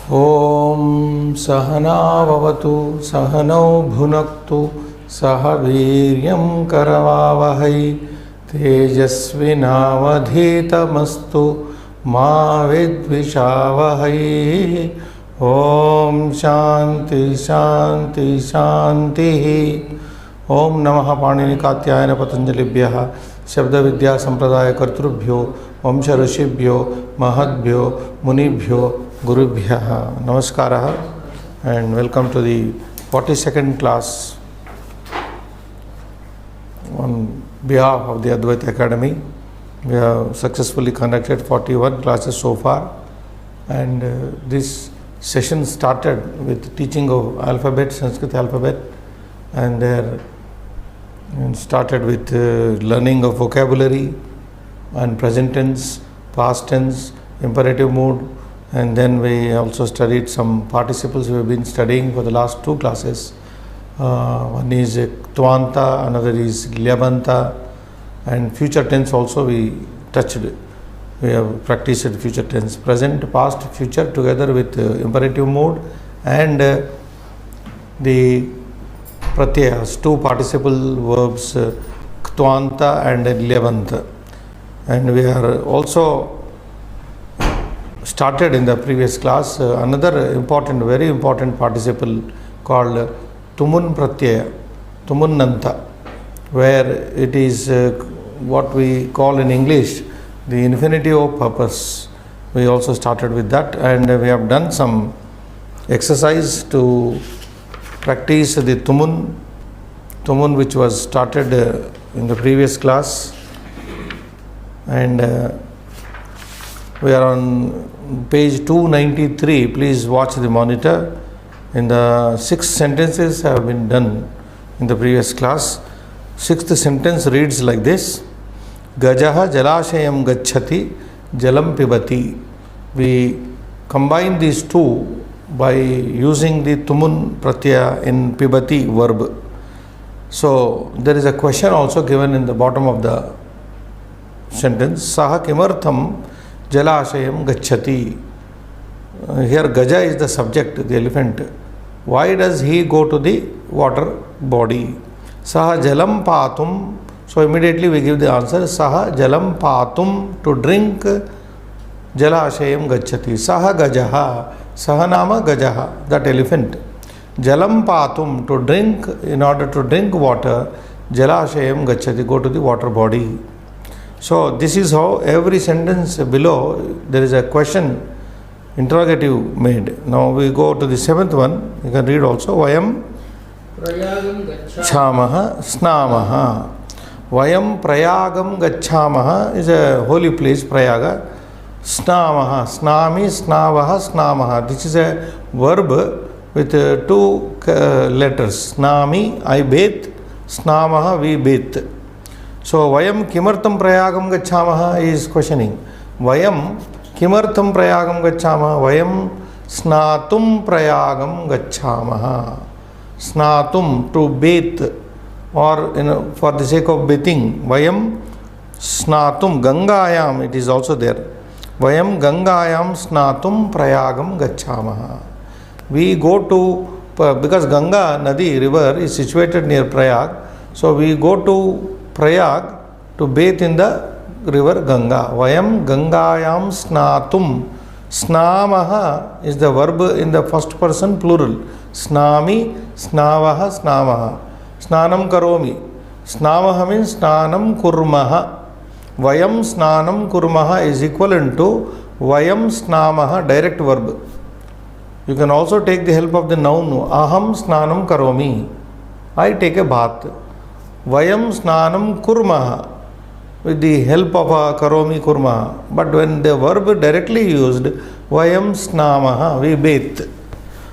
Om Sahana Vavatu Sahanau Bhunaktu Saha Viryam Karavavahai Tejasvinavadhitamastu Ma Vidvishavahai. Om Shanti Shanti Shanti. Om Namaha Panini Katyayana Patanjalibhyaha Shabda Vidya Sampradaya Kartrubhyo Vamsha Rishibhyo Mahadbhyo Munibhyo Gurubhyaha. Namaskaraha and welcome to the 42nd class on behalf of the Advaita Academy. We have successfully conducted 41 classes so far, and this session started with teaching of alphabet, Sanskrit alphabet, and started with learning of vocabulary and present tense, past tense, imperative mood, and then we also studied some participles we have been studying for the last two classes. One is Tvanta, another is Lyabanta, and future tense also we touched. We have practiced future tense, present, past, future together with imperative mood and the pratyayas, two participle verbs, Tvanta and Lyabanta. And we are also started in the previous class another important, very important participle called Tumun Pratyaya, Tumunnanta, where it is what we call in English the infinitive of purpose. We also started with that, and we have done some exercise to practice the Tumun which was started in the previous class, and we are on page 293. Please watch the monitor. In the 6 sentences have been done in the previous class. 6th sentence reads like this: Gajaha Jalashayam Gacchati Jalam Pibati. We combine these two by using the Tumun Pratyaya in Pibati verb. So there is a question also given in the bottom of the sentence. Saha Kimartham Jalashayam Gacchati. Here Gaja is the subject, the elephant. Why does he go to the water body? Saha Jalam Patum. So immediately we give the answer. Saha Jalam Patum, to drink. Jalashayam Gacchati. Saha Gajaha. Saha Nama Gajaha, that elephant. Jalam Patum, to drink, in order to drink water. Jalashayam Gacchati, go to the water body. So this is how every sentence below there is a question, interrogative made. Now we go to the 7th one. You can read also. Vayam Chamaha Snamaha. Vayam Prayagam Gacchamaha is a holy place, Prayaga. Snamaha, Snami, Snavaha, Snamaha. This is a verb with 2 letters. Snami, I bathe. Snamaha, we bathe. So Vayam Kimartham Prayagam Gacchamaha is questioning. Vayam Kimartham Prayagam Gacchamaha. Vayam Snatum Prayagam Gacchamaha. Snatum, to bathe, or for the sake of bathing. Vayam Snatum, Gangayam, it is also there. Vayam Gangayam Snatum Prayagam Gacchamaha. We go to, because Ganga Nadi river is situated near Prayag, so we go to Prayag to bathe in the river Ganga. Vayam Gangayam Snatum. Snamaha is the verb in the first person plural. Snami, Snavaha, Snamaha. Snanam karomi. Snamaha means Snanam kurmaha. Vayam Snanam kurmaha is equivalent to Vayam Snamaha, direct verb. You can also take the help of the noun. Aham Snanam karomi. I take a bath. Vayam Snanam kurmaha, with the help of a karomi kurmaha. But when the verb directly used, Vayam Snamaha, we bathe.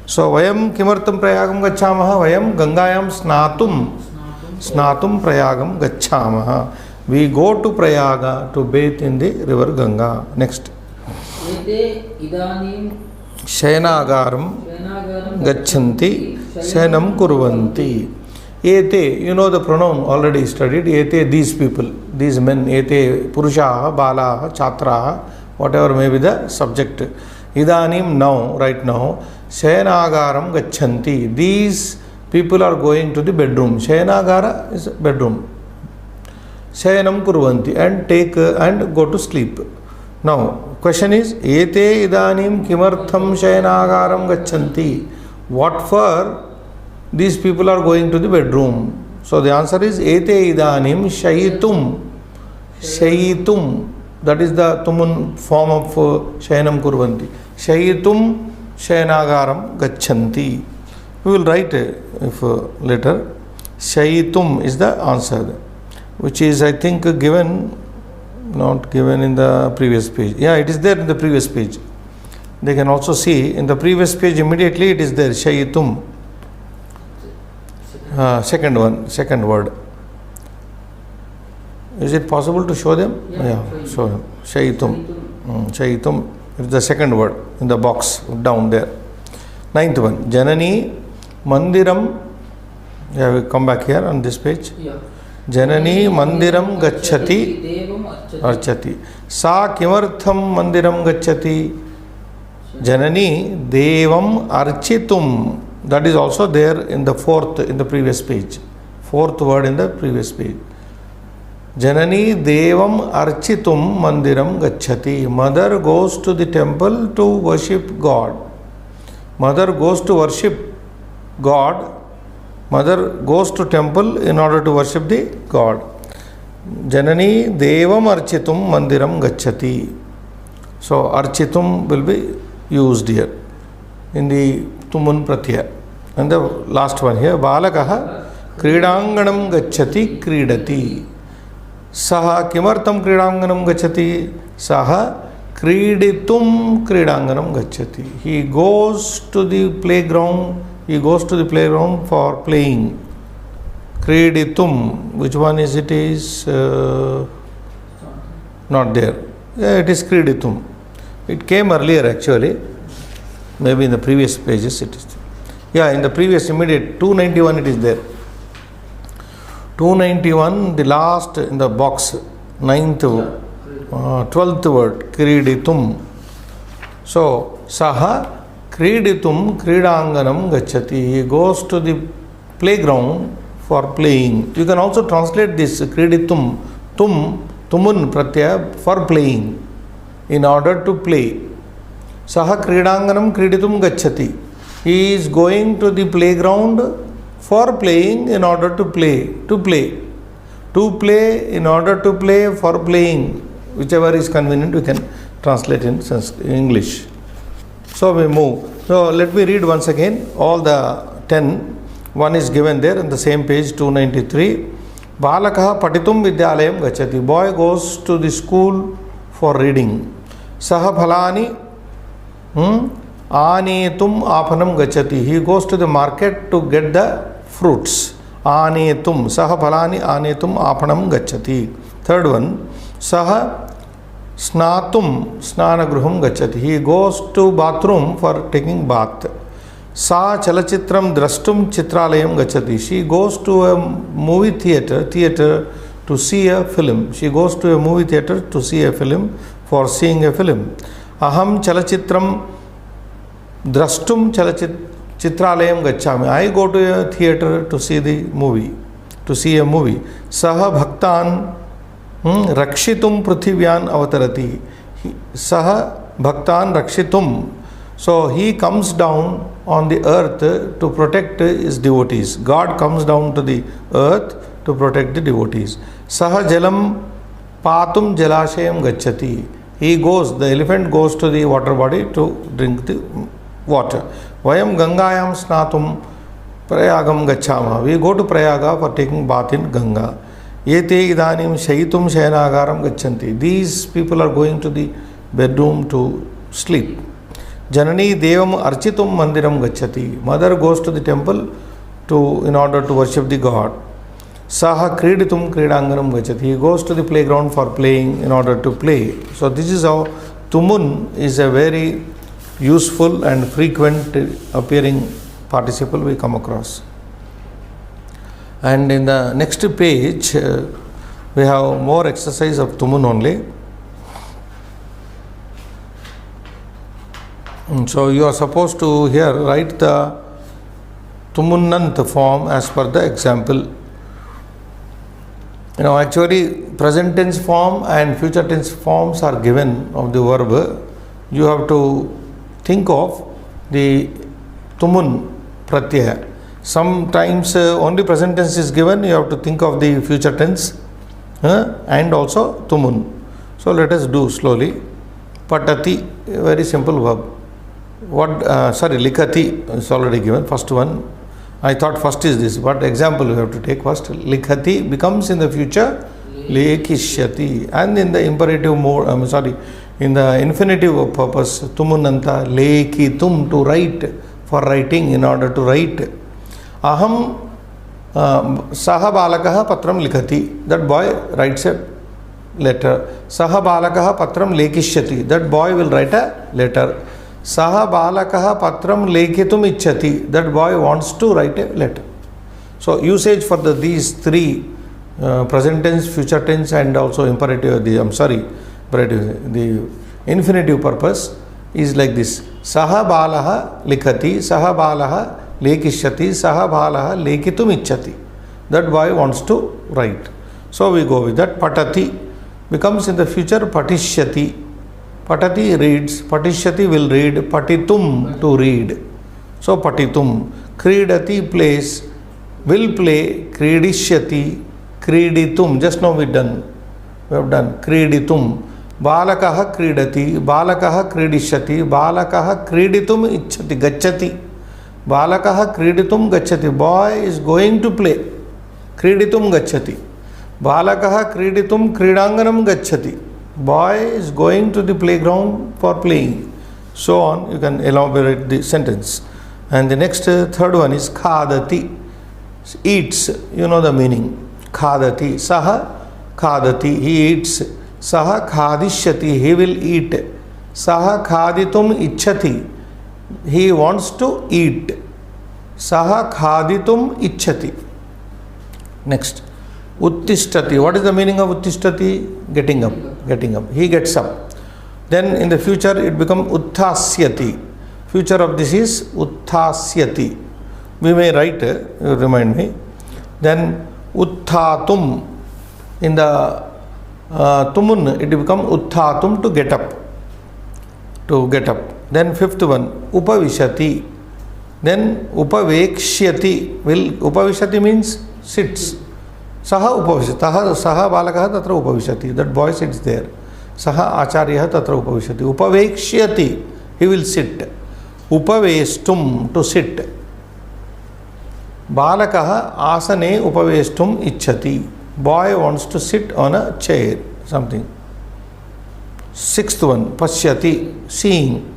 So Vayam Kimartham Prayagam Gacchamaha. Vayam Gangayam Snatum Prayagam Gacchamaha. We go to Prayaga to bathe in the river Ganga. Next. Shayanagaram Gacchanti Shayanam Kurvanti. Ete, you know the pronoun already studied. Ete, these people, these men. Ete Purushaha, Balaha, Chatraha, whatever may be the subject. Idanim, now, right now, Shayanagaram gachanti. These people are going to the bedroom. Shayanagara is bedroom. Shayanam kurvanti, and take and go to sleep. Now, question is, Ete idanim kimartham shayanagaram gachanti. What for these people are going to the bedroom? So the answer is, Ete idanim shayitum. Shayitum. That is the tumun form of shayanam kurvanti. Shayitum shayanagaram gachanti. We will write if later. Shayitum is the answer, which is, I think, given, not given in the previous page. Yeah, it is there in the previous page. They can also see in the previous page immediately it is there. Shayitum. Second one, second word. Is it possible to show them? Yeah, show them. Shayitum. Shayitum is the second word in the box down there. Ninth one. Janani Mandiram. Yeah, we come back here on this page. Yeah. Janani Mandiram Gacchati Archati. Sa Kimartham Mandiram Gacchati. Janani Devam Architum. That is also there in the fourth, in the previous page. Fourth word in the previous page. Janani Devam Architum Mandiram Gacchati. Mother goes to the temple to worship God. Mother goes to worship God. Mother goes to temple in order to worship the God. Janani Devam Architum Mandiram Gacchati. So Architum will be used here in the Tumun Pratyaya. And the last one here, Balakaha Kridanganam Gacchati Kridati. Saha Kimartam Kridanganam Gacchati. Saha Kriditum Kridanganam Gacchati. He goes to the playground. He goes to the playground for playing. Kriditum. Which one is it? Is not there. Yeah, it is Kriditum. It came earlier actually. Maybe in the previous pages it is. Yeah, in the previous immediate 291 it is there. 291, the last in the box, 9th, 12th word, Kriditum. So, Saha Kriditum Kridanganam Gacchati. He goes to the playground for playing. You can also translate this Kriditum, Tumun Pratyaya, for playing, in order to play. Saha Kridanganam Kriditum Gacchati. He is going to the playground for playing in order to play. To play. To play in order to play for playing. Whichever is convenient, we can translate in English. So we move. So let me read once again all the 10. One is given there in the same page, 293. Balakaha Patitum Vidyalayam Gacchati. Boy goes to the school for reading. Saha Phalani Anetum Apanam Gacchati. He goes to the market to get the fruits. Anetum. Saha Phalani Anetum Apanam Gacchati. Third one. Saha Snatum Snanagruham Gacchati. He goes to bathroom for taking bath. Sa Chalachitram Drastum Chitralayam Gacchati. She goes to a movie theater to see a film. She goes to a movie theater to see a film, for seeing a film. Aham Chalachitram Drastum Chitralayam Gacchami. I go to a theater to see the movie, to see a movie. Saha Bhaktan Rakshitum Prithivyan Avatarati. Saha Bhaktan Rakshitum. So he comes down on the earth to protect his devotees. God comes down to the earth to protect the devotees. Saha Jalam Patum Jalashayam Gacchati. He goes, the elephant goes to the water body to drink the water. Vayam Gangayam Snatum Prayagam Gacchama. We go to Prayaga for taking bath in Ganga. Yete Idanim Shayitum Shayanagaram Gachanti. These people are going to the bedroom to sleep. Janani Devam Architum Mandiram Gacchati. Mother goes to the temple in order to worship the God. Saha Kriditum Kridanganam Gacchati. He goes to the playground for playing in order to play. So this is how Tumun is a very useful and frequent appearing participle we come across. And in the next page, we have more exercise of Tumun only. So you are supposed to here write the Tumunnant form as per the example. Actually present tense form and future tense forms are given of the verb. You have to think of the Tumun Pratyaya. Sometimes only present tense is given, you have to think of the future tense and also Tumun. So let us do slowly. Patati, very simple verb. Likhati is already given, first one. I thought first is this, but example we have to take first. Likhati becomes in the future lekishyati, and in the imperative mode, in the infinitive of purpose, tumunanta, lekitum, to write, for writing, in order to write. Aham saha balakaha patram likhati, that boy writes a letter. Saha balakaha patram lekishyati, that boy will write a letter. Saha balakaha patram lekhitum ichchati, that boy wants to write a letter. So usage for these three, present tense, future tense, and also imperative, the infinitive purpose is like this. Saha balaha likhati, saha balaha lekishyati, saha balaha lekhitum ichchati, that boy wants to write. So we go with that. Patati becomes in the future patishyati. Patati reads, patishyati will read, patitum, to read. So patitum. Kridati plays, will play, kridishyati, kriditum. Just now we have done kriditum. Balakaha kridati, balakaha kridishyati, balakaha kriditum ichchati, gacchati. Balakaha kriditum gacchati, boy is going to play. Kriditum gacchati. Balakaha kriditum kridanganam gacchati, boy is going to the playground for playing. So on, you can elaborate the sentence. And the next third one is khadati, eats. You know the meaning. Khadati, saha khadati, he eats. Saha khadishyati, he will eat. Saha khaditum ichchati, he wants to eat. Saha khaditum ichchati. Next, uttishtati. What is the meaning of uttishtati? Getting up. Getting up. He gets up. Then in the future it becomes utthasyati. Future of this is utthasyati. We may write, remind me. Then utthatum. In the tumun it becomes utthatum, to get up. To get up. Then fifth one, upavishati. Then upavekshyati. Upavishati means sits. Saha upavishati. Saha balakaha tatra upavishati. That boy sits there. Saha acharyaha tatra upavishati. Upavekshyati, he will sit. Upavestum, to sit. Balakaha asane upavestum ichchati. Boy wants to sit on a chair, something. Sixth one, pashyati, seeing.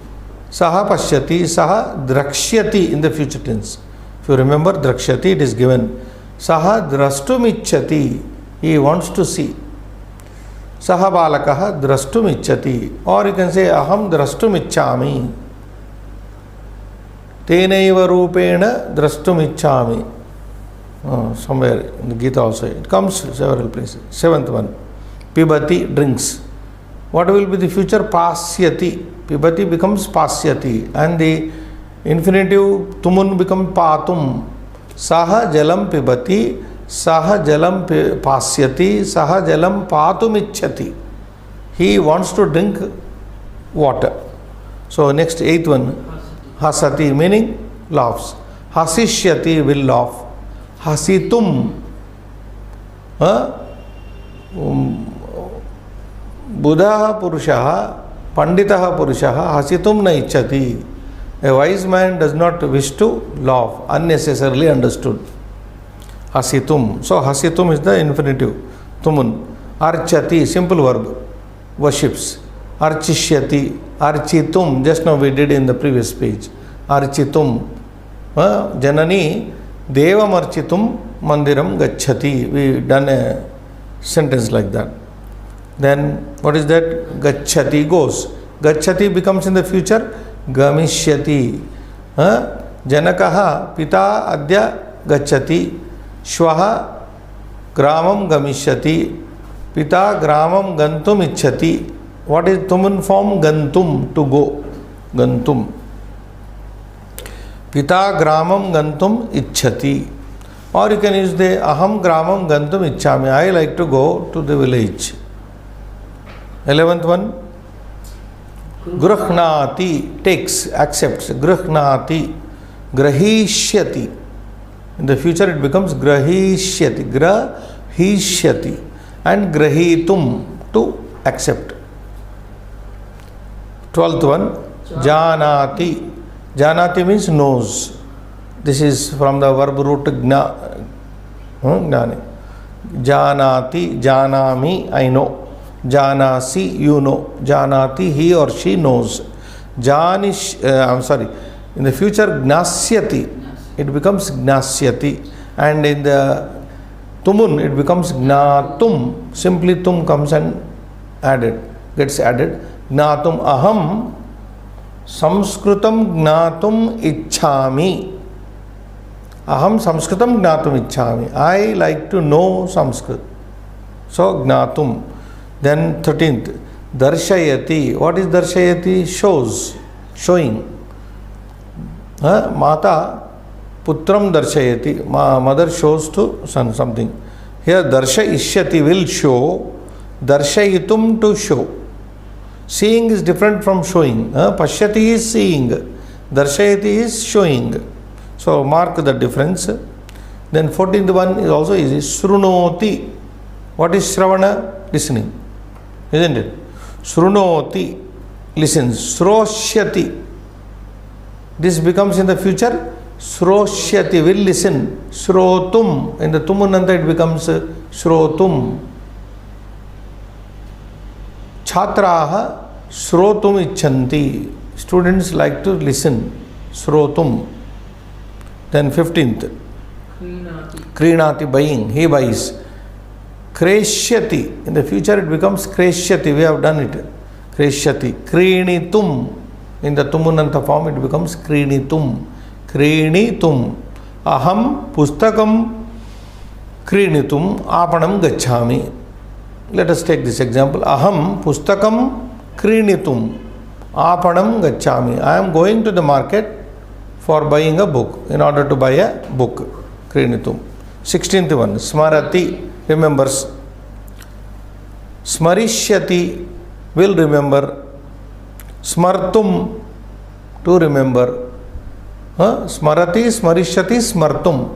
Saha pashyati, saha drakshyati in the future tense. If you remember drakshyati, it is given. Saha drastum ichchati, he wants to see. Saha balakaha drastum ichchati. Or you can say aham drastum ichchami. Tenaiva rupena drastum ichchami. Somewhere in the Gita also. It comes several places. Seventh one, pibati, drinks. What will be the future? Pasyati. Pibati becomes pasyati. And the infinitive tumun becomes patum. Saha jalam pibati, saha jalam pasyati, saha jalam patum ichchati. He wants to drink water. So next, eighth one, hasati, meaning laughs. Hasishyati, will laugh. Hasitum, Buddha Purushaha, Panditaha Purushaha, Hasitum na ichchati. A wise man does not wish to laugh, unnecessarily understood. Hasitum. So hasitum is the infinitive. Tumun. Archati, simple verb, worships. Archishyati, architum, just now we did in the previous page. Architum. Janani devam architum mandiram gacchati. We done a sentence like that. Then what is that? Gacchati, goes. Gacchati becomes in the future gamishyati. Janakaha pita adya gacchati. Shvaha gramam gamishyati. Pita gramam gantum ichchati. What is tumun form? Gantum, to go. gantum. Pita gramam gantum ichchati. Or you can use the aham gramam gantum ichchami. I like to go to the village. 11th one. Gruhnati, takes, accepts. Gruhnati, grahishyati. In the future it becomes grahishyati. Grahishyati. And grahitum, to accept. 12th one. Janati. Janati means knows. This is from the verb root gnani. Janati, janami, I know. Janasi, you know. Janati, he or she knows. In the future, gnasyati, it becomes gnasyati. And in the tumun, it becomes gnatum. Simply tum comes and gets added. Gnatum aham samskrutam gnatum ichchami. Aham samskrutam gnatum ichchami. I like to know Sanskrit. So, gnatum. Then 13th, darshayati. What is darshayati? Shows, showing. Mata putram darshayati. Mother shows to son something. Here darshayishyati, will show. Darshayitum, to show. Seeing is different from showing. Pashyati is seeing. Darshayati is showing. So mark the difference. Then 14th one is also easy. Shrunoti. What is Shravana? Listening. Isn't it? Shrunoti, listens. Sroshyati. This becomes in the future Sroshyati, will listen. Shrotum, in the Tumunanta it becomes Shrotum. Chhatraha Shrotum icchanti. Students like to listen. Shrotum. Then 15th. Krinati, buying. He buys. Kreshyati. In the future it becomes Kreshyati. We have done it. Kreshyati. Krinitum. In the Tumunanta form it becomes Krinitum. Krinitum. Aham pustakam krinitum apanam gacchami. Let us take this example. Aham pustakam krinitum apanam gacchami. I am going to the market for buying a book, in order to buy a book. Krinitum. 16th one. Smarati, remembers. Smarishyati, will remember. Smartum, to remember. Smarati, smarishyati, smartum.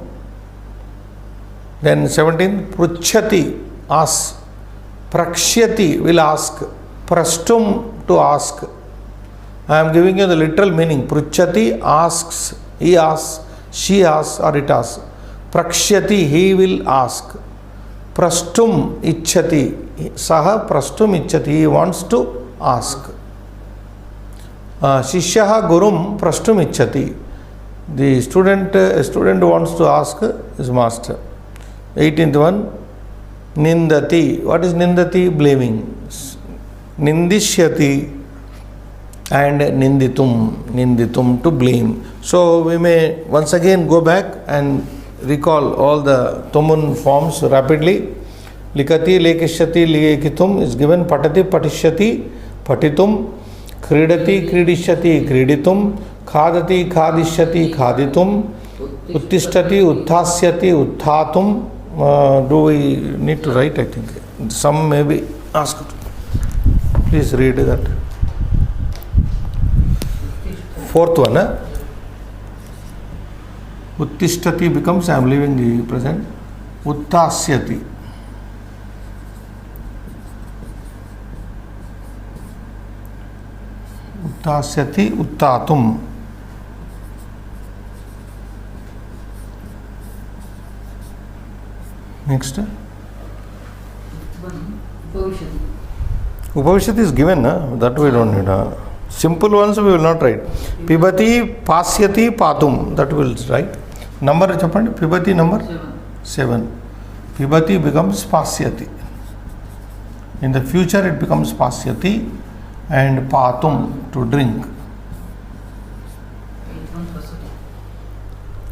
Then 17th, pruchhyati, asks. Prakshyati, will ask. Prastum, to ask. I am giving you the literal meaning. Pruchhyati, asks. He asks, she asks, or it asks. Prakshyati, he will ask. Prastum ichchati, saha prastum ichchati, he wants to ask. Shishyaha gurum prastum ichchati, the student wants to ask his master. 18th one, nindati. What is nindati? Blaming. Nindishyati and ninditum, to blame. So we may once again go back and recall all the tumun forms rapidly. Likati, lekishyati, lekitum is given. Patati, patishyati, patitum. Kridati, kridishyati, kriditum. Khadati, khadishyati, khaditum. Uttishtati, utthasyati, utthatum. Do we need to write? I think some may be asked. Please read that. 4th one. Uttishtati becomes, I am leaving the present. Uttasyati. Uttasyati, uttatum. Next. Upavishati is given, that we don't need. Simple ones we will not write. Pibati, pasyati, patum, that we will write. Number chapandi, pibati number 7. Pibati becomes pasyati. In the future it becomes pasyati, and patum, to drink.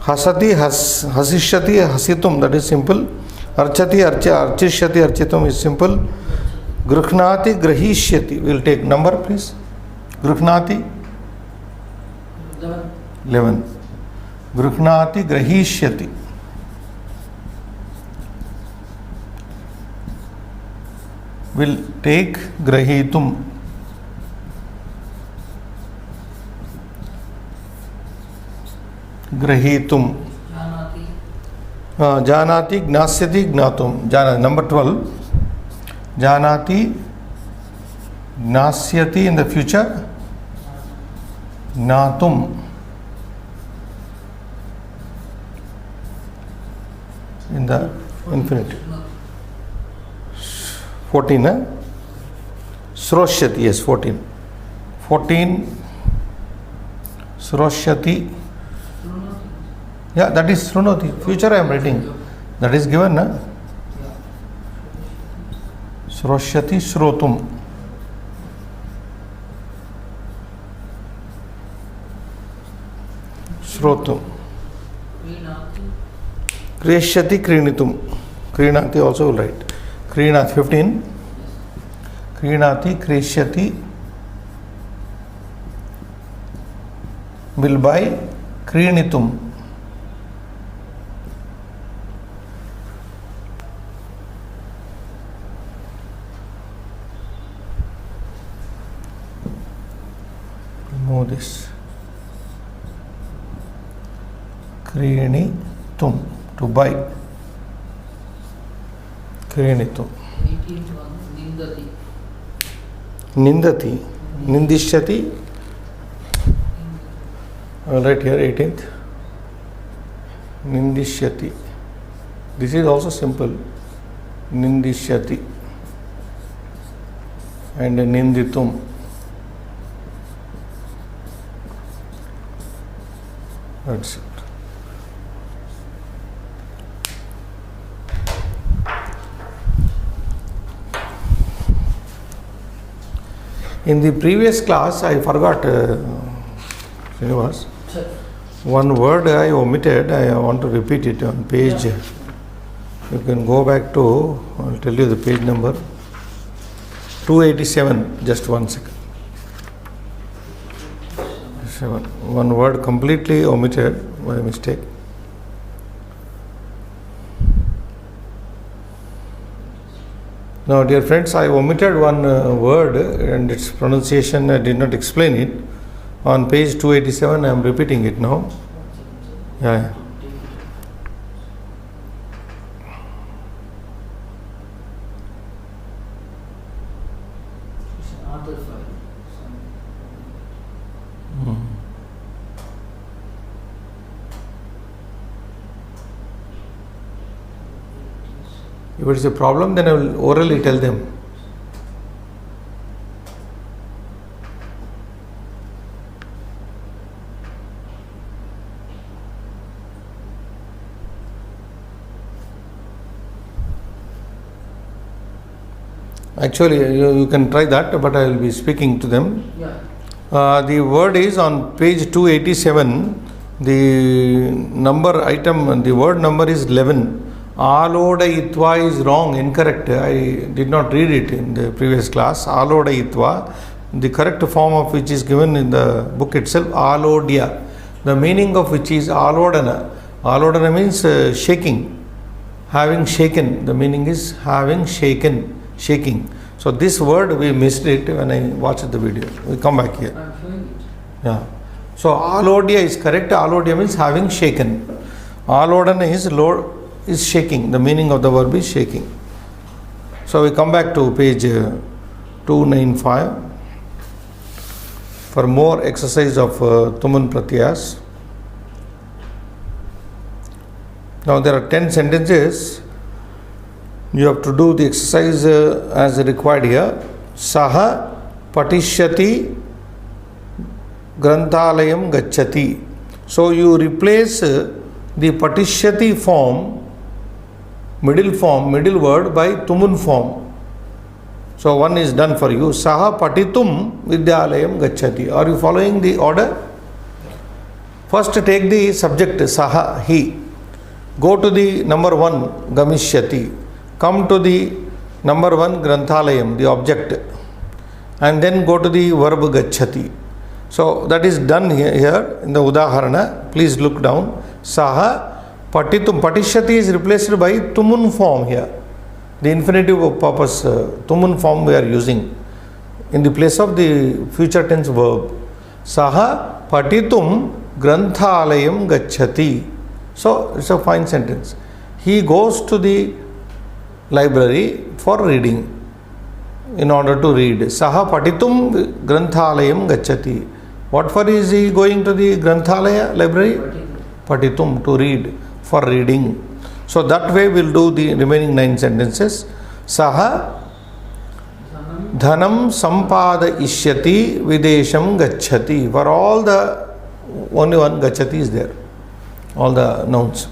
Hasati, hasishyati, hasitum, that is simple. Archati, archishyati, architum is simple. Gruhnati, grahishyati, we will take number please. Gruhnati, 11. Grihnaati, grahishyati. Will take, grahitum. Grahitum. Janati, gnasyati, gnatum. Number 12. Janati, gnasyati in the future. Gnatum. In the infinitive. 14. Sroshyati, yes, 14. 14. Sroshyati. Yeah, that is Srunoti. Future I am writing. That is given, na? Sroshyati, Shrotum. Shrotum. Krishyati, Krinitum. Krinati also will write. Krinathi, 15. Krinati, Krishyati. Will buy, Krinitum. Remove this. Krinitum, to buy. Krinitum. 18th one, Nindati. Nindati. Nindishyati. I will write here 18th. Nindishyati. This is also simple. Nindishyati. And Ninditum. That's it. In the previous class, I forgot, Srinivas, one word I omitted. I want to repeat it on page. You can go back to, I'll tell you the page number, 287. Just 1 second. One word completely omitted by mistake. Now, dear friends, I omitted one word and its pronunciation. I did not explain it. On page 287, I am repeating it now. Yeah. If it is a problem, then I will orally tell them. Actually, you can try that, but I will be speaking to them. The word is on page 287. The number item, the word number is 11. Alodayitva is wrong, incorrect. I did not read it in the previous class. Alodayitva, the correct form of which is given in the book itself, alodya. The meaning of which is alodana. Alodana means shaking, having shaken. The meaning is having shaken, shaking. So this word we missed it when I watched the video. We come back here. Yeah. So alodya is correct. Alodya means having shaken. Alodana is shaking. The meaning of the verb is shaking. So we come back to page 295 for more exercise of Tumun Pratyayas. Now there are 10 sentences. You have to do the exercise as required here. Saha patishyati granthalayam gacchati. So you replace the patishyati form, middle word by tumun form. So one is done for you. Saha patitum vidyalayam gacchati. Are you following the order? First take the subject saha, he. Go to the number 1 gamishyati. Come to the number 1 granthalayam, the object. And then go to the verb gacchati. So that is done here in the Udaharana. Please look down. Saha patitum. Patishyati is replaced by tumun form here. The infinitive of purpose, tumun form we are using in the place of the future tense verb. Saha patitum granthalayam gacchati. So it's a fine sentence. He goes to the library for reading, in order to read. Saha patitum granthalayam gacchati. What for is he going to the granthalaya library? Patitum, to read, for reading. So that way we'll do the remaining 9 sentences. Saha dhanam sampadayishyati videsham gacchati. For all the, only one gacchati is there. All the nouns,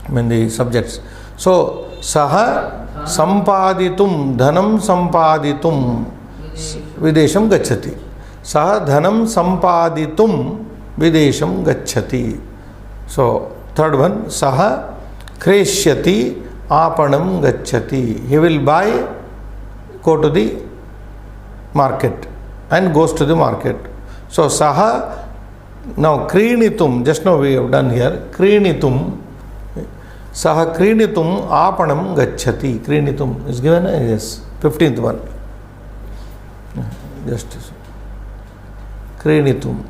the subjects. So saha sampaditum, dhanam sampaditum videsham gacchati. Saha dhanam sampaditum videsham gacchati. So third one, saha kreshyati apanam gacchati. He will buy, go to the market, and goes to the market. So saha, now krinitum, just now we have done here, krinitum. Saha krinitum apanam gacchati. Krinitum is given, yes, 15th one. Just krinitum.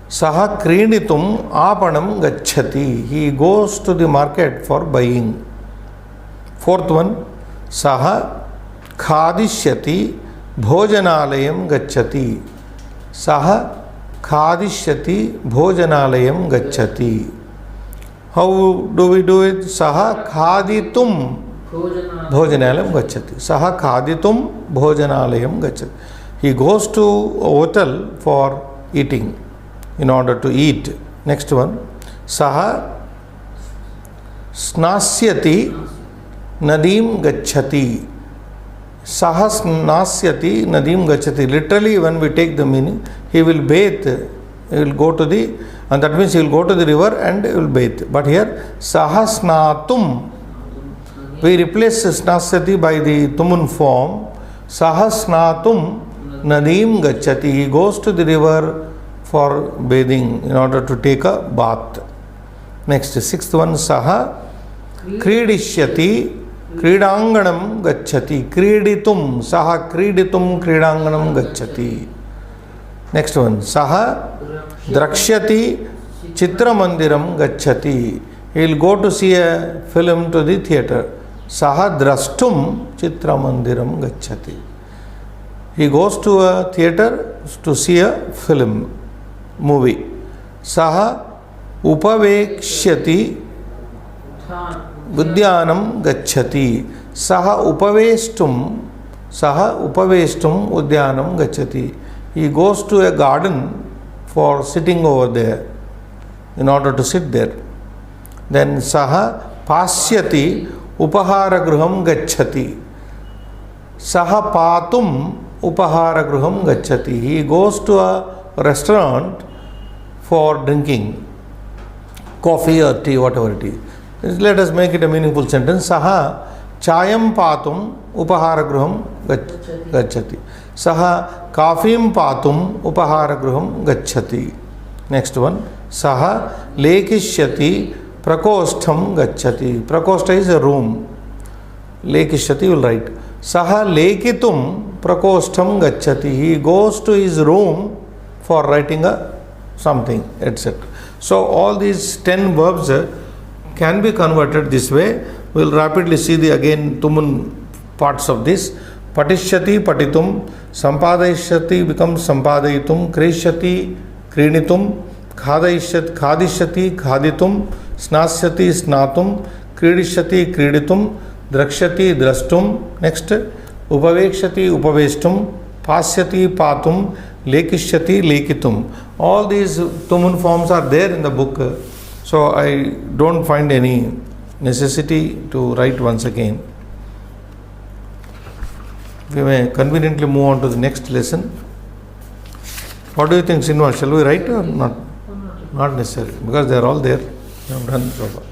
Saha krinitum apanam gacchati. He goes to the market for buying. Fourth one, saha khadishyati bhojanalayam gacchati. Saha khadishyati bhojanalayam gacchati. How do we do it? Saha khaditum bhojanalayam gacchati. Saha khaditum bhojanalayam gacchati. He goes to a hotel for eating, in order to eat. Next one, saha snasyati nadim gacchati. Saha snasyati nadim gacchati. Literally, when we take the meaning, he will bathe, he will go to the, and that means he will go to the river and he will bathe. But here, saha snatum, we replace snasyati by the tumun form. Saha snatum nadim gacchati. He goes to the river for bathing, in order to take a bath. Next, sixth one, saha kridishyati kridanganam gacchati. Kriditum, saha kriditum kridanganam gacchati. Next one, saha drakshyati chitramandiram gacchati. He will go to see a film to the theatre. Saha drastum chitramandiram gacchati. He goes to a theatre to see a film, movie. Saha upavekshyati Udyanam gacchati. Saha upavestum Udyanam gacchati. He goes to a garden for sitting over there, in order to sit there. Then saha pasyati upaharagraham gacchati. Saha patum upaharagraham gacchati. He goes to a restaurant for drinking coffee or tea, whatever it is. Let us make it a meaningful sentence. Saha chayam patum upaharagraham gacchati. Saha kafim patum upaharagraham gacchati. Next one, saha lekishyati prakostham gacchati. Prakosta is a room. Lekishyati will write. Saha lekitum prakostham gacchati. He goes to his room for writing a something, etc. So all these 10 verbs can be converted this way. We will rapidly see the again tumun parts of this. Patishyati patitum, sampadayishyati becomes sampadayitum, krishyati krinitum, khadishyati khaditum, snasyati snatum, kridishyati kriditum, drakshyati drastum. Next, upavekshati upavestum, pasyati patum, lekishyati lekitum. All these tumun forms are there in the book, so I don't find any necessity to write once again. We may conveniently move on to the next lesson. What do you think, Sinwal? Shall we write or not? Not necessary, because they are all there. We have done so far.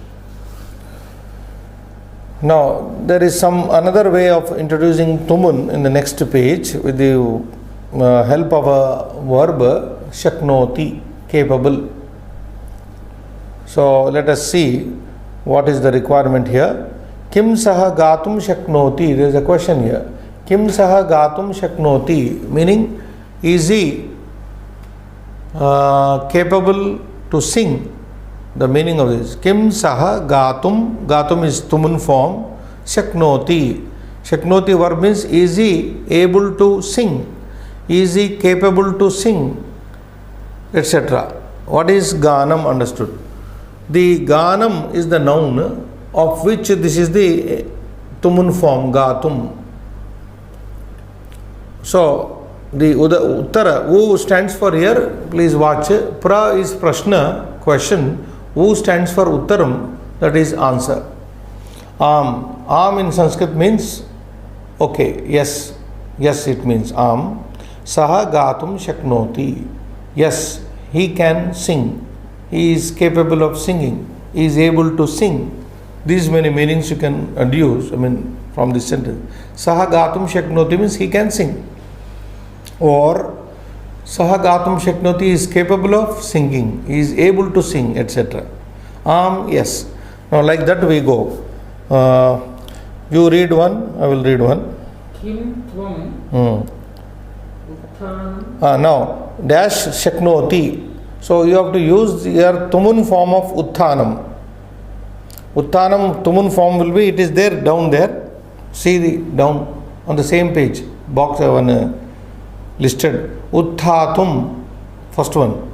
Now, there is another way of introducing tumun in the next page with the help of a verb shaknoti, capable. So let us see what is the requirement here. Kim saha gatum shaknoti. There is a question here. Kim saha gatum shaknoti, meaning is he capable to sing? The meaning of this. Kim saha gatum. Gatum is tumun form. Shaknoti. Shaknoti verb means is he able to sing? Is he capable to sing? Etc. What is ganam understood? The ganam is the noun of which this is the tumun form, gatum. So, the uttara, who stands for here, please watch. Pra is prashna, question. Who stands for uttaram, that is answer. Am in Sanskrit means okay, yes, yes it means am. Saha gatum shaknoti. Yes, he can sing. He is capable of singing. He is able to sing. These many meanings you can deduce, from this sentence. Saha gatum shaknoti means he can sing. Or saha gatum shaknoti is capable of singing. He is able to sing, etc. Yes. Now like that we go. You read one, I will read one. Kim tvam uttanam. Now, dash shaknoti. So you have to use your tumun form of utthanam. Utthanam tumun form will be, it is there down there. See the down on the same page. Box listed. Utthatum. First one.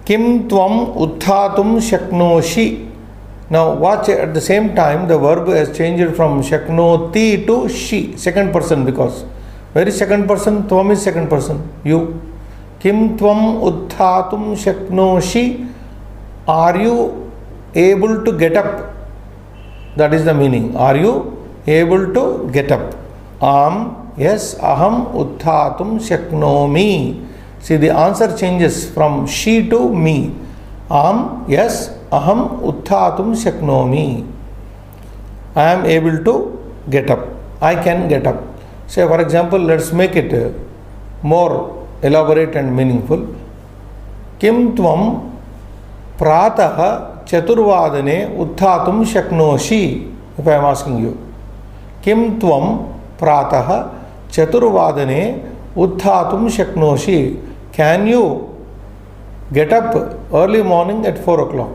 Kim tvam utthatum shaknoshi. Now watch, at the same time the verb has changed from shaknoti to she, second person, because where is second person? Tvam is second person. You. Kim tvam utthatum shaknoshi. Are you able to get up? That is the meaning. Are you able to get up? Yes, aham utthatum shaknomi. See, the answer changes from she to me. Yes, aham utthatum shaknomi. I am able to get up. I can get up. Say, for example, let's make it more elaborate and meaningful. Kim tvam pratah chaturvadane utthatum shaknoshi. If I am asking you, Kim tvam pratah chaturvadane utthatum shaknoshi. Can you get up early morning at 4 o'clock?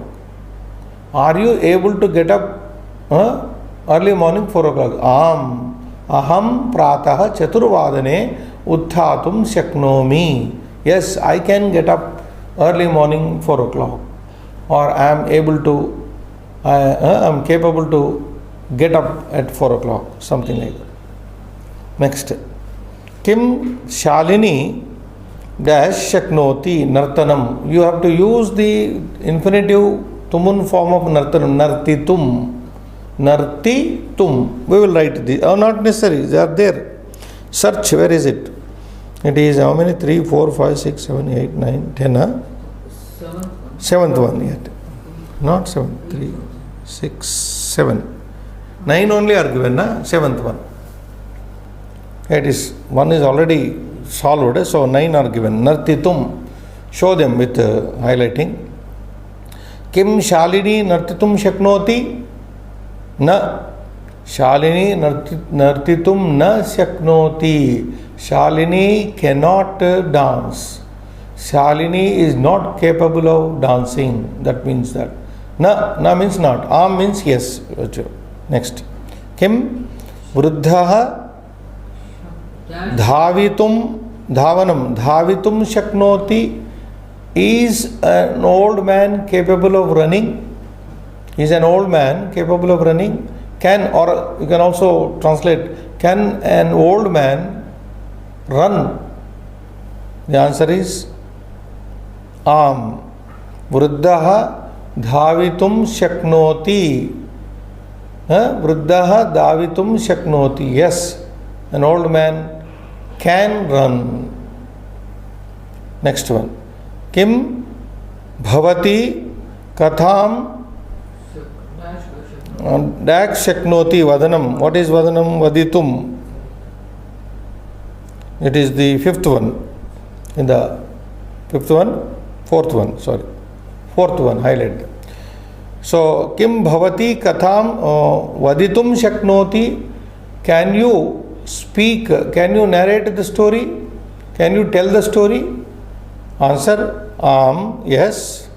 Are you able to get up early morning 4 o'clock? Aham pratah chaturvadane utthatum shaknomi. Yes, I can get up early morning 4 o'clock. Or I am able to, I am capable to get up at 4 o'clock. Something like that. Next. Kim Shalini dash shaknoti nartanam. You have to use the infinitive tumun form of nartanam. Nartitum. Nartitum. We will write this. Not necessary. They are there. Search. Where is it? It is how many? 3, 4, 5, 6, 7, 8, 9, 10. Seventh one yet. Not 7. 3, 6, 7. 9 only are given. Seventh one. It is, one is already solved, so 9 are given. Nartitum. Show them with highlighting. Kim Shalini nartitum shaknoti? Na. Shalini nartitum na shaknoti. Shalini cannot dance. Shalini is not capable of dancing. That means that. Na means not. Am means yes. Next. Kim vruddhaha dhavitum shaknoti. Is an old man capable of running? Is an old man capable of running? Can, or you can also translate, can an old man run? The answer is Vruddhaha dhavitum shaknoti. Vruddhaha dhavitum shaknoti. Yes, an old man can run. Next one. Kim bhavati katham dash shaknoti vadanam. What is vadanam? Vaditum. It is the fifth one. In the fifth one, fourth one, sorry. Fourth one, highlight. So, Kim Bhavati Katham Vaditum Shaknoti. Can you speak, can you narrate the story? Can you tell the story? Answer, yes.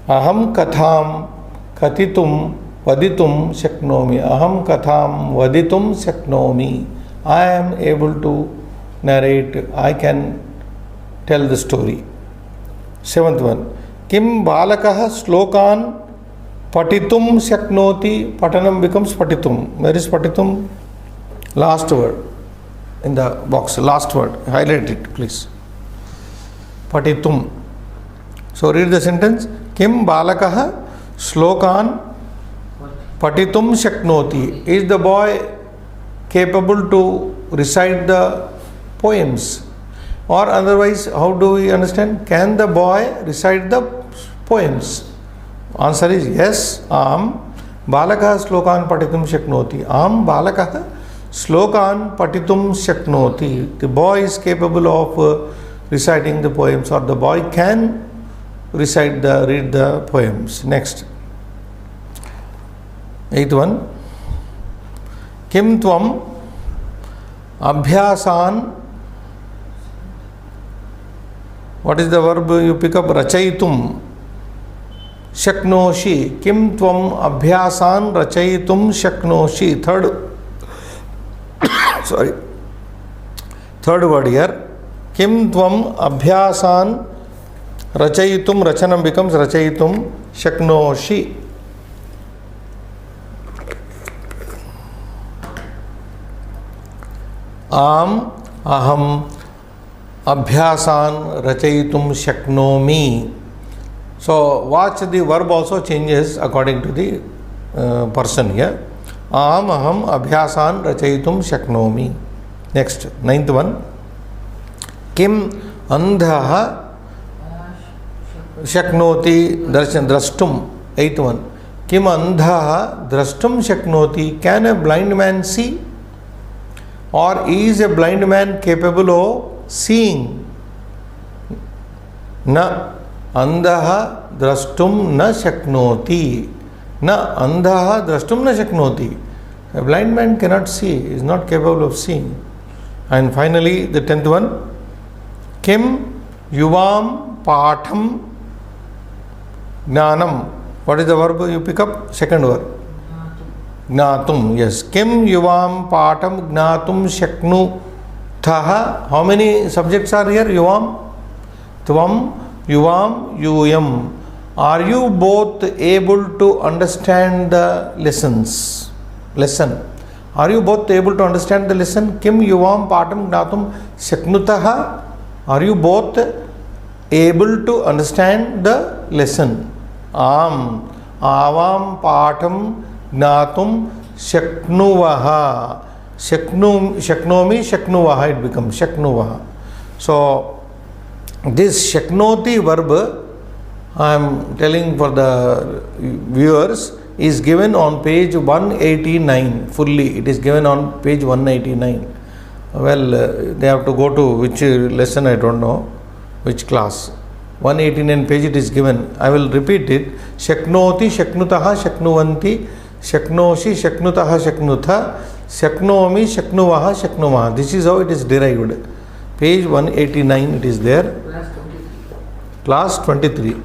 Aham Katham Kathitum Vaditum Shaknomi. Aham Katham Vaditum Shaknomi. I am able to narrate, I can tell the story. Seventh one. Kim Balakah Slokan Patitum Shaknoti. Patanam becomes Patitum. Where is Patitum? Last word in the box. Last word. Highlight it, please. Patitum. So read the sentence. Kim Balakah Slokan Patitum Shaknoti. Is the boy capable to recite the poems? Or otherwise, how do we understand? Can the boy recite the poems? Answer is yes. Balakah slokan patitum shaknoti. Balakah slokan patitum shaknoti. The boy is capable of reciting the poems, or the boy can read the poems. Next. Eighth one. Kim tvam abhyasan. What is the verb you pick up? Rachaitum shaknoshi. Kim tvam abhyasan rachaitum shaknoshi. Third word here. Kim tvam abhyasan rachaitum. Rachanam becomes rachaitum shaknoshi. Aham Abhyasan Rachayitum Shaknomi. So watch, the verb also changes according to the person here. Aham Abhyasan Rachayitum Shaknomi. Next, ninth one. Kim Andhaha Shaknoti Drashtum. Eighth one. Kim Andhaha Drashtum Shaknoti. Can a blind man see? Or is a blind man capable of seeing? Na andaha drashtum na shaknoti. Na andaha drashtum na shaknoti. A blind man cannot see, is not capable of seeing. And finally, the 10th one. Kim yuvam patham gnanam. What is the verb you pick up? Second word. Gnatum. Yes. Kim yuvam patham gnatum shaknu. Thaha. How many subjects are here? Yuvam, tvam, yuvam, yuyam. Are you both able to understand the lessons? Lesson. Are you both able to understand the lesson? Kim yuvam patham gnatum shaknutaha. Are you both able to understand the lesson? Avam patham gnatum shaknuvaha. Shaknomi, shaknuvaha, it becomes shaknuvaha. So, this shaknoti verb, I am telling for the viewers, is given on page 189 fully. It is given on page 189. Well, they have to go to which lesson, I don't know, which class. 189 page it is given. I will repeat it. Shaknoti, shaknutaha, shaknuvanti, shaknoshi, shaknutaha, shaknutha, shaknomi, shaknuvaha, shaknuvaha. This is how it is derived. Page 189 it is there. Class 23.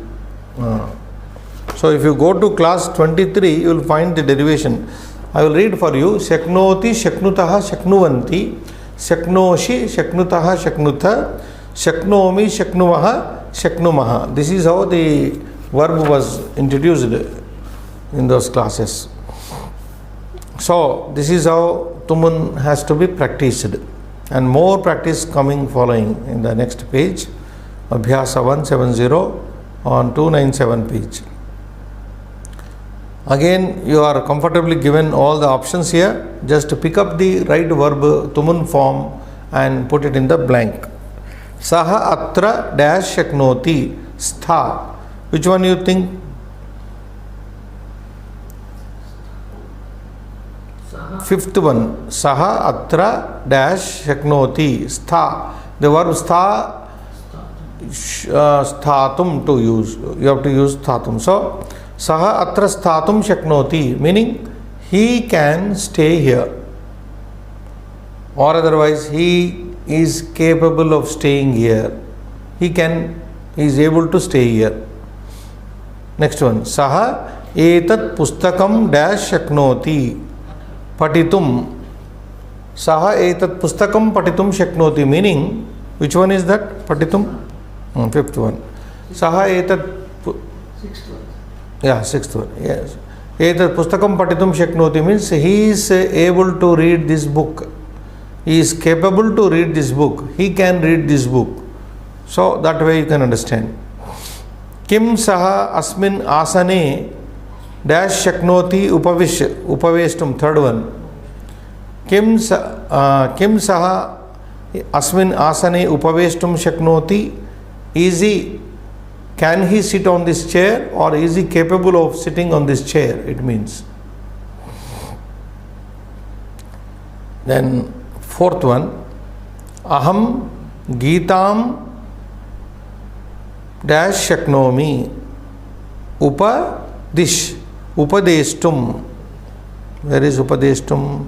So if you go to class 23, you will find the derivation. I will read for you. Shaknoti, shaknutaha, shaknuvanti, shaknoshi, shaknutaha, shaknutha, shaknomi, shaknuvaha, shaknumaha. This is how the verb was introduced in those classes. So this is how Tumun has to be practiced, and more practice following in the next page. Abhyasa 170 on 297 page. Again, you are comfortably given all the options here. Just pick up the right verb Tumun form and put it in the blank. Saha atra dash shaknoti stha. Which one you think? Saha Fifth one, saha atra dash shaknoti. Stha. The verb stha, sthatum to use. You have to use sthatum. So, saha atra sthatum shaknoti, meaning he can stay here. Or otherwise, he is capable of staying here. He is able to stay here. Next one, saha etat pustakam dash shaknoti. Patitum. Saha etat pustakam patitum shaknoti, meaning, which one is that? Patitum? Fifth one. Saha etat. Sixth one. Yeah, sixth one. Yes. Etat pustakam patitum shaknoti means he is able to read this book. He is capable to read this book. He can read this book. So that way you can understand. Kim saha asmin asane dash shaknoti upaveshtum. Third one. Kim saha asmin asane upaveshtum shaknoti. Can he sit on this chair, or is he capable of sitting on this chair? It means. Then fourth one, aham Geetam dash shaknomi upadeshtum. Where is upadeshtum?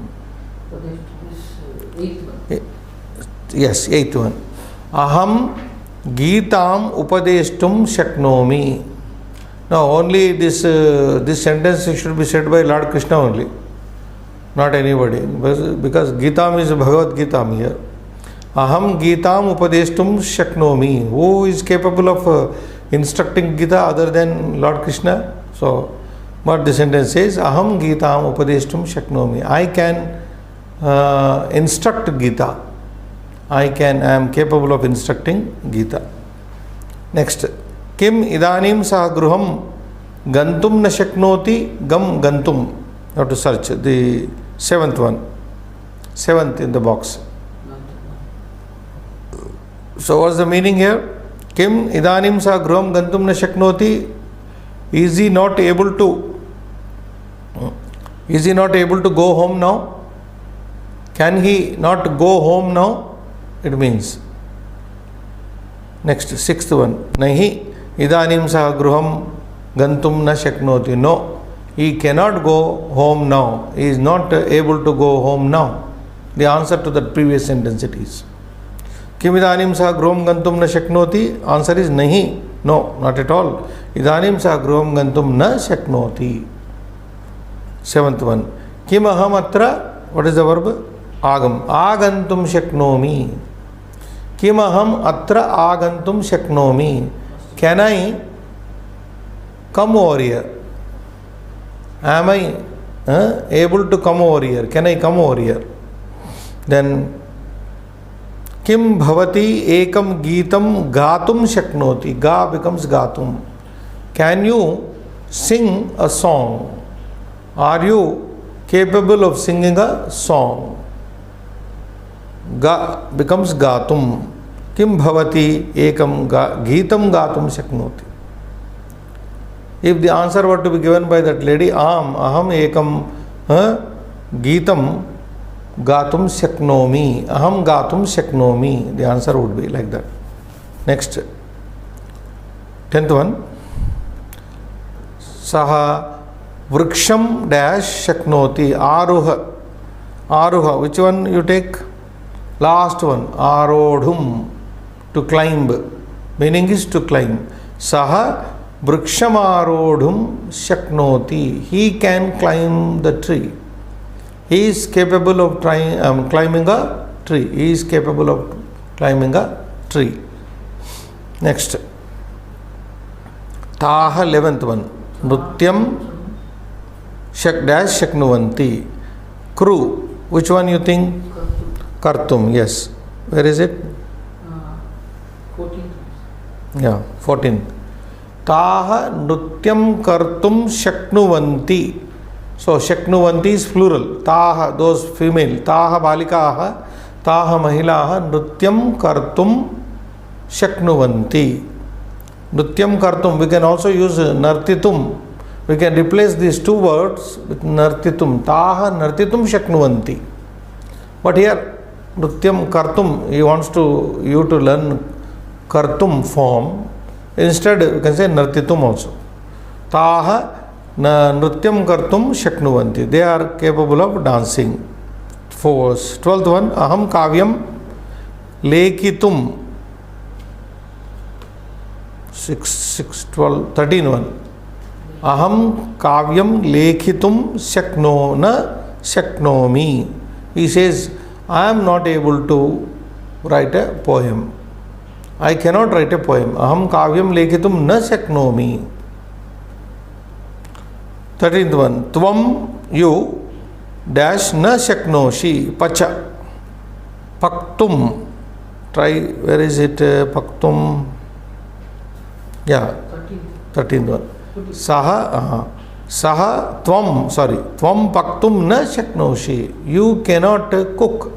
Eighth one. Yes, eighth one. Aham Geetam upadeshtum shaknomi. Now only this sentence should be said by Lord Krishna only, not anybody, because Geetam is Bhagavad Gita here. Aham Geetam upadeshtum shaknomi. Who is capable of instructing Gita other than Lord Krishna? So, but the sentence says, Aham Geetam upadeshtum shaknomi. I can instruct Gita. I am capable of instructing Gita. Next, Kim idanim sah gruham gantum na shaknoti gam gantum. You have to search the seventh one. Seventh in the box. So what's the meaning here? Kim idanim sah gruham gantum na shaknoti. Is he not able to go home now? Can he not go home now? It means. Next, sixth one. Nahi idanim sah gruham gantum na shaknoti. No, he cannot go home now. He is not able to go home now. The answer to that previous sentence it is. Kim idanim sah gruham gantum na shaknoti. Answer is nahi. No, not at all. Idanim sah gruham gantum na shaknoti. Seventh one. Kim aham atra. What is the verb? Agam. Agantum shaknomi. Kim aham atra agantum shaknomi. Can I come over here? Am I able to come over here? Can I come over here? Then Kim bhavati ekam geetam gatum shaknoti. Ga becomes gatum. Can you sing a song? Are you capable of singing a song? Ga becomes gatum. Kim bhavati ekam geetam gatum shaknoti. If the answer were to be given by that lady, aham ekam geetam gatum shaknomi. Aham gatum shaknomi. The answer would be like that. Next, 10th one. Saha vriksham dash shaknoti. Aruha. Which one you take? Last one. Arodhum. To climb. Meaning is to climb. Saha vriksham arodhum shaknoti. He can climb the tree. He is capable of climbing a tree. He is capable of climbing a tree. Next. Taha 11th one. Nrutyam dash shaknuvanti. Crew. Which one you think? Kartum. Yes. Where is it? 14th. Yeah, 14th. Taha nrutyam kartum shaknuvanti. So shaknuvanti is plural. Taha, those female. Taha balikaha. Taha mahilaha. Nrutyam kartum shaknuvanti. Nrutyam kartum. We can also use nartitum. we can replace these two words with nartitum. Taha nartitum shaknuvanti. But here, nrityam kartum, he wants you to learn kartum form. Instead, you can say nartitum also. Taha nrityam kartum shaknuvanti. They are capable of dancing. 12th one, aham kavyam lekhitum. 13 one. Aham kavyam lekhitum shaknomi. He says, I am not able to write a poem. I cannot write a poem. Aham kavyam lekhitum na shaknomi. 13th one. Tvam, you, dash na shaknoshi, pacha. Paktum. Try, where is it? Paktum. Yeah, 13th one. Saha tvam paktum na shaknoshi. You cannot cook.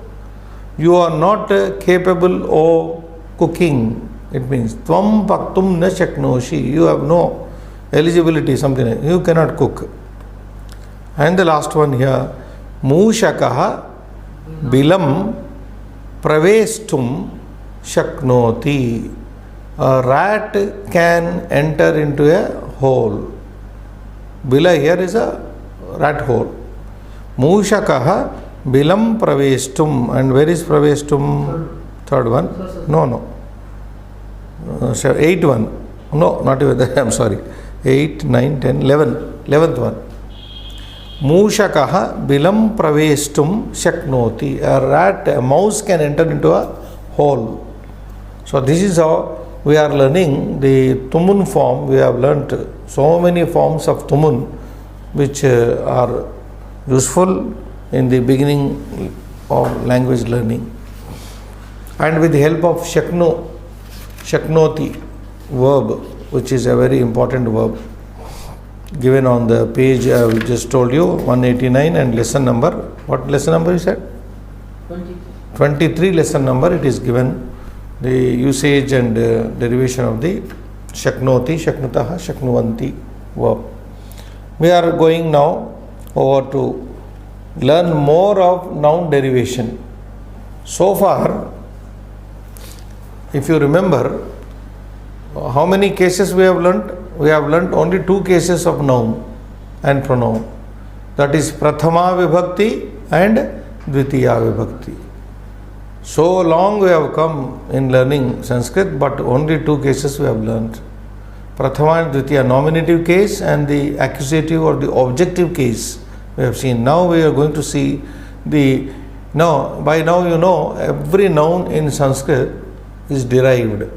You are not capable of cooking. It means tvam paktum na shaknoshi. You have no eligibility, something like that. You cannot cook. And the last one here, Mushakaha bilam pravestum shaknoti. A rat can enter into a hole. Bila here is a rat hole. Mushakaha bilam pravestum. And where is pravestum? Third one? No. 8th one. No, not even that. I'm sorry. 8, 9, 10, 11. 11th one. Mushakaha bilam pravestum shaknoti. A mouse can enter into a hole. So this is how we are learning the Tumun form. We have learnt so many forms of Tumun which are useful in the beginning of language learning. And with the help of shaknoti verb, which is a very important verb, given on the page I just told you, 189, and lesson number, what lesson number you said? 23 lesson number, it is given. The usage and derivation of the shaknoti, shaknutaha, shaknuvanti verb. We are going now over to learn more of noun derivation. So far, if you remember, how many cases we have learnt? We have learnt only 2 cases of noun and pronoun. That is Prathama Vibhakti and Dvitiya Vibhakti. So long we have come in learning Sanskrit, but only 2 cases we have learnt. Prathama and Dvitiya, nominative case, and the accusative or the objective case we have seen. Now we are going to see by now you know every noun in Sanskrit is derived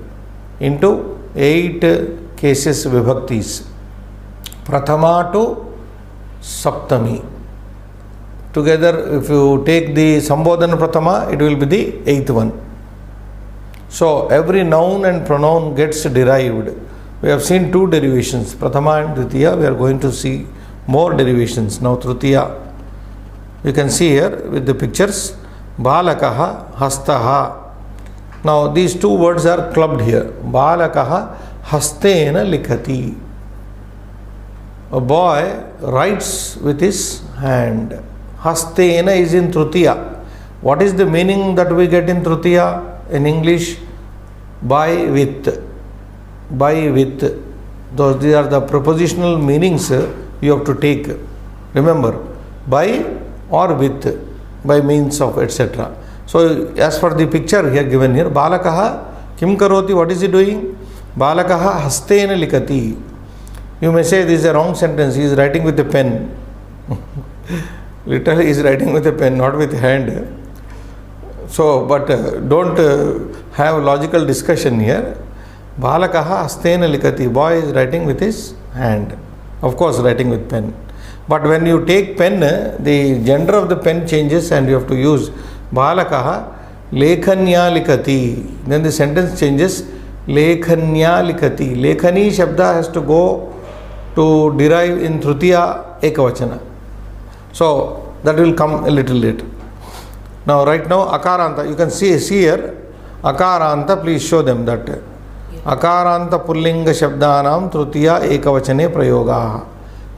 into 8 cases vibhaktis. Prathama to Saptami. Together, if you take the Sambodhana Prathama, it will be the 8th one. So, every noun and pronoun gets derived. We have seen 2 derivations, Prathama and Dvitiya. We are going to see more derivations. Now, Tritiya. You can see here with the pictures, Balakaha, Hastaha. Now, these 2 words are clubbed here. Balakaha, Hastena Likhati. A boy writes with his hand. Hastena is in Tritiya. What is the meaning that we get in Tritiya in English? By with. By with. These are the prepositional meanings you have to take. Remember, by or with, by means of, etc. So, as for the picture here given here, Balakaha Kim Karoti, what is he doing? Balakaha Hastena Likati. You may say this is a wrong sentence, he is writing with a pen. Literally he is writing with a pen, not with hand. So, but don't have logical discussion here. Balakaha Hastena Likati. Boy is writing with his hand. Of course, writing with pen. But when you take pen, the gender of the pen changes and you have to use Balakaha Lekhanya Likati. Then the sentence changes Lekhanya Likati. Lekhani Shabda has to go to derive in Tritiya Ekavachana. So that will come a little later. Now right now Akaranta, you can see here Akaranta, please show them that. Akaranta Pullinga Shabdanam Tritiya Ekavachane Prayogaha.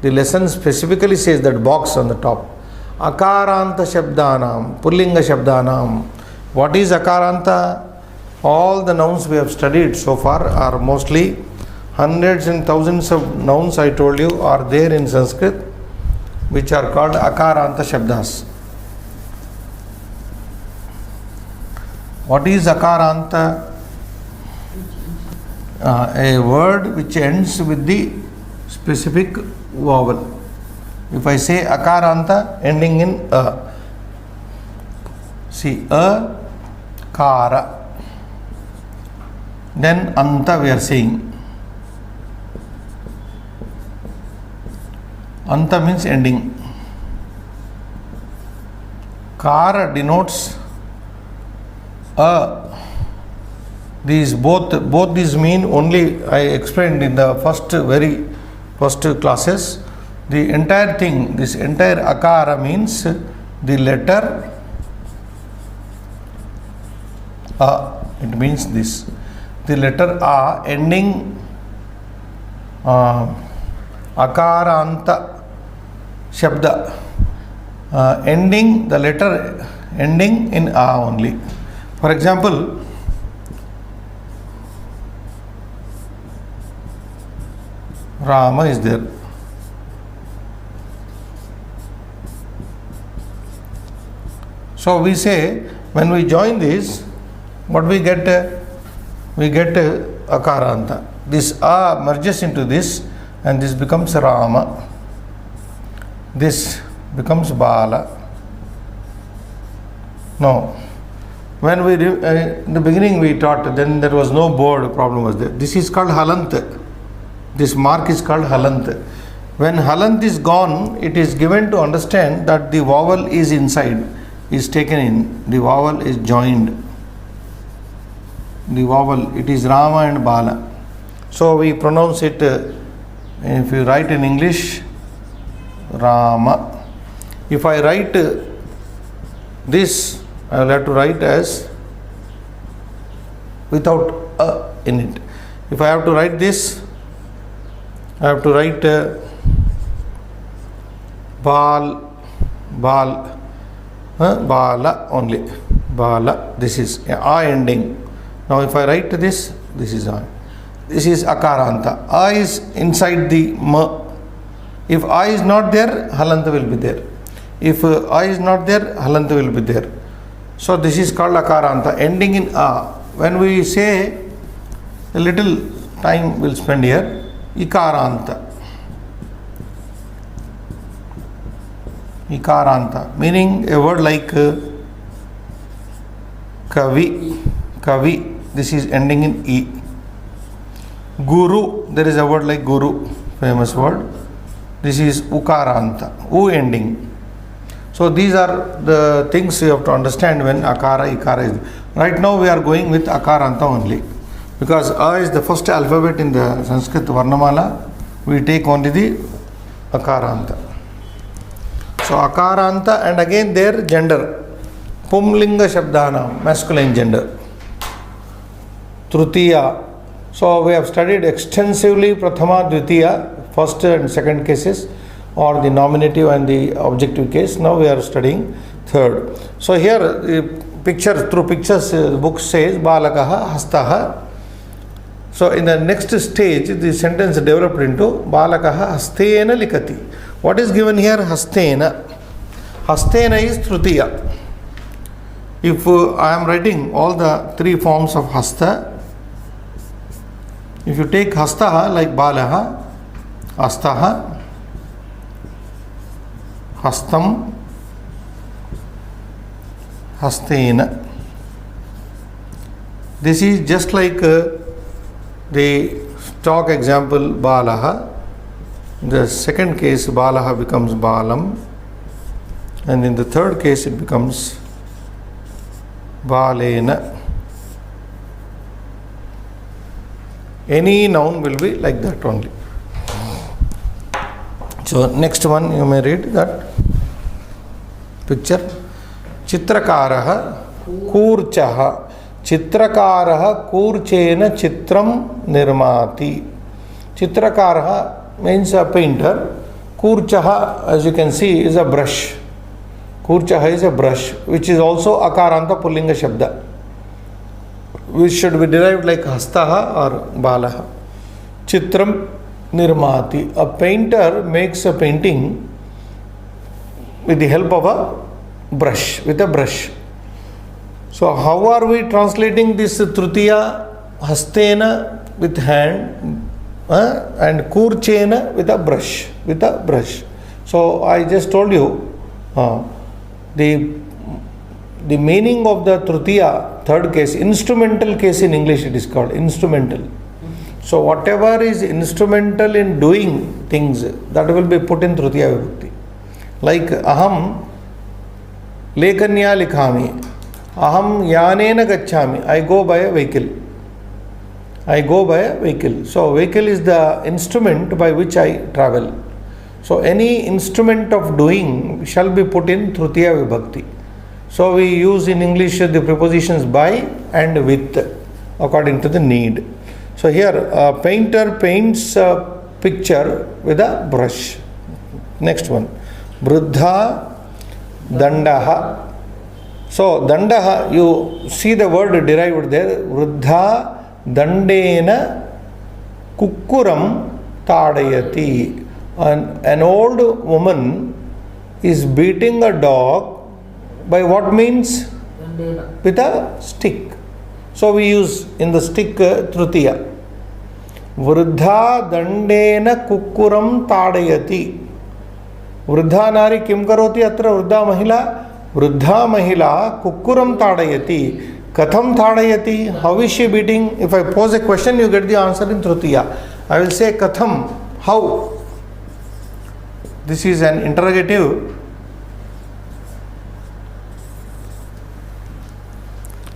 The lesson specifically says that box on the top. Akaranta Shabdanam, Pullinga Shabdanam. What is Akaranta? All the nouns we have studied so far are mostly hundreds and thousands of nouns, I told you, are there in Sanskrit, which are called Akaranta Shabdas. What is Akaranta? A word which ends with the specific vowel. If I say Akaranta ending in a, see, a, kara, then anta we are saying. Anta means ending. Kara denotes a. These both these mean only, I explained in the very first classes. The entire thing, this entire akara means the letter a. It means this. The letter a ending akaranta shabda, ending, the letter ending in a only. For example, Rama is there. So we say, when we join this, what we get? We get Akaranta. This a merges into this, and this becomes Rama. This becomes Bala. No. When we in the beginning we taught, then there was no board problem was there. This is called Halant. This mark is called Halant. When Halant is gone, it is given to understand that the vowel is inside, is taken in. The vowel is joined. The vowel, it is Rama and Bala. So we pronounce it, if you write in English, Rama. If I write this, I will have to write as without a in it. If I have to write this, I have to write Bala only. Bala. This is a ending. Now if I write this, this is a. This is Akaranta. A is inside the ma. If a is not there, halanta will be there. If a is not there, halanta will be there. So this is called Akaranta, ending in a. When we say, a little time we'll spend here, Ikaranta. Ikaranta, meaning a word like Kavi. Kavi, this is ending in E. Guru, there is a word like Guru, famous word. This is Ukaranta, U ending. So these are the things you have to understand when Akara, Ikara is. Right now we are going with Akaranta only. Because A is the first alphabet in the Sanskrit Varnamala, we take only the Akaranta. So Akaranta, and again their gender. Pumlinga Shabdana, masculine gender. Trutiya. So we have studied extensively Prathama, Dvitiya, first and second cases, or the nominative and the objective case. Now we are studying third. So here the picture, through pictures, the book says Balakaha, Hastaha. So in the next stage, the sentence developed into Balakaha Hastena Likati. What is given here? Hastena. Hastena is Trutiya. If I am writing all the three forms of Hasta, if you take Hastaha like Balaha, Astaha, Hastam, Hastena. This is just like the stock example Balaha. The second case Balaha becomes Balam, and in the third case it becomes Balena. Any noun will be like that only. So next one you may read that picture. Chitrakaraha Kurchaha. Chitrakaraha Kurchena Chitram Nirmati. Chitrakaraha means a painter. Kurchaha, as you can see, is a brush. Kurchaha is a brush, which is also Akaranta Pullinga Shabda, which should be derived like Hastaha or Balaha. Chitram Nirmati. A painter makes a painting with the help of a brush, with a brush. So how are we translating this Trutiya? Hastena with hand and Kurchena with a brush, with a brush. So I just told you the meaning of the Trutiya, third case, instrumental case in English it is called, instrumental. So whatever is instrumental in doing things, that will be put in Trutiya Vibhakti. Like Aham Lekanya Likhami, Aham Yanena Gacchami, I go by a vehicle. I go by a vehicle. So vehicle is the instrument by which I travel. So any instrument of doing shall be put in Trutiya Vibhakti. So we use in English the prepositions by and with according to the need. So here a painter paints a picture with a brush. Next one. Vruddha Dandaha. So Dandaha, you see the word derived there. Vruddha Dandena Kukkuram Tadayati. An old woman is beating a dog by what means? Dandena. With a stick. So we use in the stick Trutiya. Vruddha Dandena Kukkuram Tadayati. Vruddha Nari Kim Karoti Atra Vruddha Mahila. Vruddha Mahila Kukkuram Tadayati. Katham Tadayati. How is she beating? If I pose a question, you get the answer in Trutiya. I will say Katham. How? This is an interrogative.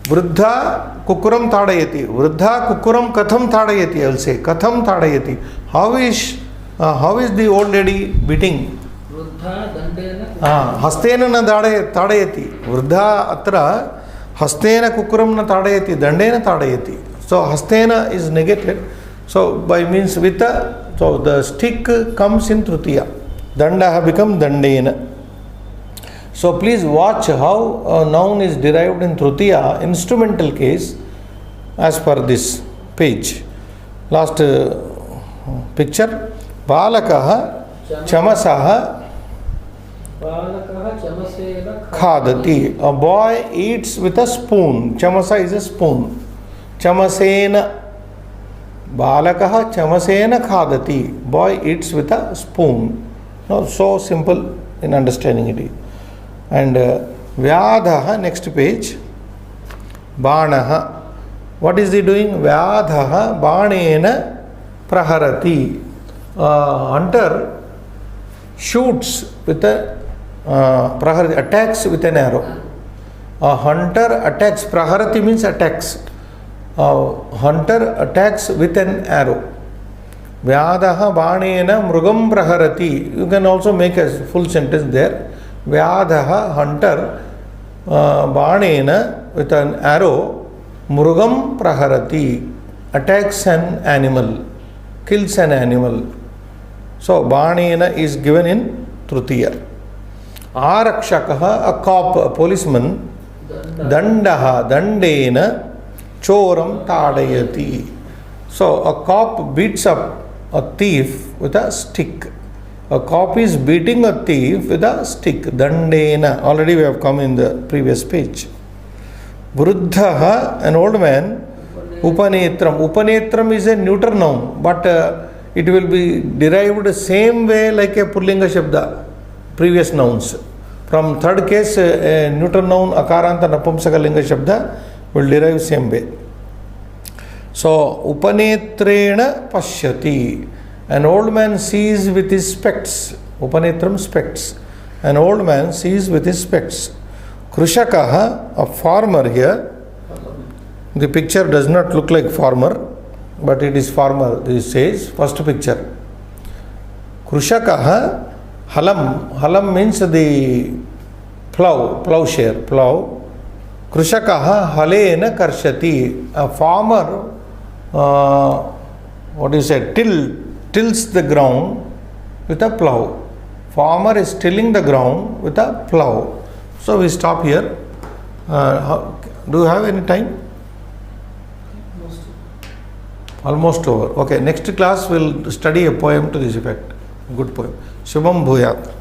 Vruddha Kukkuram Tadayati. Vruddha Kukkuram Katham Tadayati. I will say Katham Tadayati. How is the old lady beating? Vruddha Dandena. Hastena na Tadayati. Vruddha Atra Hastena Kukkuram na Tadayati. Dandena Tadayati. So Hastena is negated. So by means with a, so the stick comes in Trutiya. Dandaha become Dandena. So please watch how a noun is derived in Trutiya, instrumental case, as per this page. Last picture. Balakaha Chamasaha Khadati. A boy eats with a spoon. Chamasa is a spoon. Chamasena. Balakaha Chamasena Khadati. Boy eats with a spoon. Now, so simple in understanding it. And Vyadhaha, next page. Banaha. What is he doing? Vyadhaha Banena Praharati. Hunter shoots with a Praharati, attacks with an arrow. A hunter attacks. Praharati means attacks. Hunter attacks with an arrow. Vyadaha Banena Mrugam Praharati. You can also make a full sentence there. Vyadaha, hunter, Banena, with an arrow, Mrugam Praharati, attacks an animal, kills an animal. So Banena is given in Trutiya. Arakshakaha, a cop, a policeman, Dandaha, Dandena, Choram Tadayati. So a cop beats up a thief with a stick. A cop is beating a thief with a stick. Dandena. Already we have come in the previous page. Vruddhaha, an old man. Upanetram. Upanetram is a neuter noun, but it will be derived the same way like a Pullinga Shabda, previous nouns. From third case, a neuter noun, Akaranta Napumsaka Linga Shabda will derive same way. So, Upanetrena Pashyati. An old man sees with his specs. Upanetram, specs. An old man sees with his specs. Krushakaha, a farmer here. The picture does not look like farmer, but it is farmer, this says, first picture. Krushakaha, halam. Halam means the plowshare, plow. Krushakaha halena karshati. A farmer, tills the ground with a plow. Farmer is tilling the ground with a plow. So we stop here. Do you have any time? Almost over. Okay, next class we'll study a poem to this effect. Good poem. Shubham Bhuyat.